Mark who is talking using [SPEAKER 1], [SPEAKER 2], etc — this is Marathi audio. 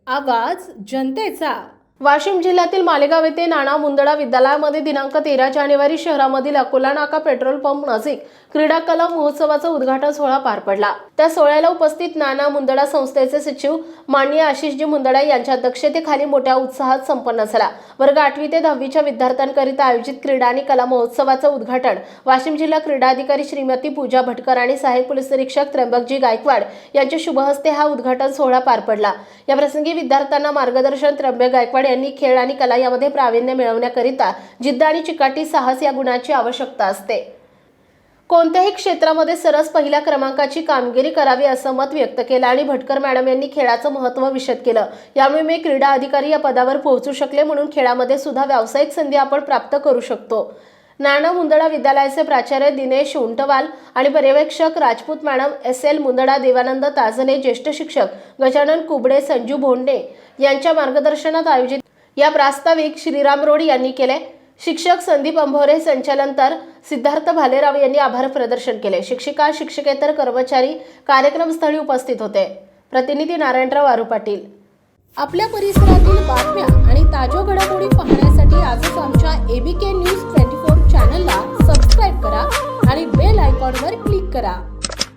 [SPEAKER 1] आवाज जनतेचा।
[SPEAKER 2] वाशिम जिल्ह्यातील मालेगाव येथे नाना मुंदडा विद्यालयामध्ये दिनांक 13 जानेवारी शहरामधील अकोला नाका पेट्रोल पंप नजीक क्रीडा कला महोत्सवाचा उद्घाटन सोहळा पार पडला। त्या सोहळ्याला उपस्थित नाना मुंदडा संस्थेचे सचिव माननीय आशिषजी मुंदडा यांच्या अध्यक्षतेखाली मोठ्या उत्साहात संपन्न झाला। वर्ग 8वी ते 10वी च्या विद्यार्थ्यांकरिता आयोजित क्रीडा आणि कला महोत्सवाचे उद्घाटन वाशिम जिल्हा क्रीडा अधिकारी श्रीमती पूजा भटकर आणि सहाय्यक पोलीस निरीक्षक त्र्यंबकजी गायकवाड यांच्या शुभ हस्ते हा उद्घाटन सोहळा पार पडला। या प्रसंगी विद्यार्थ्यांना मार्गदर्शन त्र्यंबक गायकवाड यांनी खेळ आणि कला यामध्ये प्रावीण्य मिळवण्याकरिता जिद्द आणि चिकाटी साहस या गुणांची आवश्यकता असते। कोणत्याही क्षेत्रामध्ये सरस पहिल्या क्रमांकाची कामगिरी करावी असं मत व्यक्त केलं आणि भटकर मॅडम यांनी खेळाचं महत्त्व विशद केलं। यामुळे मी क्रीडा अधिकारी या पदावर पोहोचू शकले, म्हणून खेळामध्ये सुद्धा व्यावसायिक संधी आपण प्राप्त करू शकतो। नाना मुंदडा विद्यालयाचे प्राचार्य दिनेश उंटवाल आणि पर्यवेक्षक राजपूत मॅडम SL मुंदडा, देवानंद ताजने, ज्येष्ठ शिक्षक गजानन कुबडे, संजू भोंडे यांच्या मार्गदर्शनात आयोजित या प्रास्ताविक श्रीराम रोड यांनी केले। शिक्षक संदीप अंभोरे, संचालन तर सिद्धार्थ भालेराव यांनी आभार प्रदर्शन केले। शिक्षिका, शिक्षकेतर कर्मचारी कार्यक्रमस्थळी उपस्थित होते। प्रतिनिधी नारायणराव आरू पाटील।
[SPEAKER 1] आपल्या परिसरातील बातम्या आणि ताज्या घडामोडी पाहण्यासाठी आजच आमच्या ABK न्यूज 24 चॅनलला सबस्क्राईब करा आणि बेल आयकॉनवर क्लिक करा।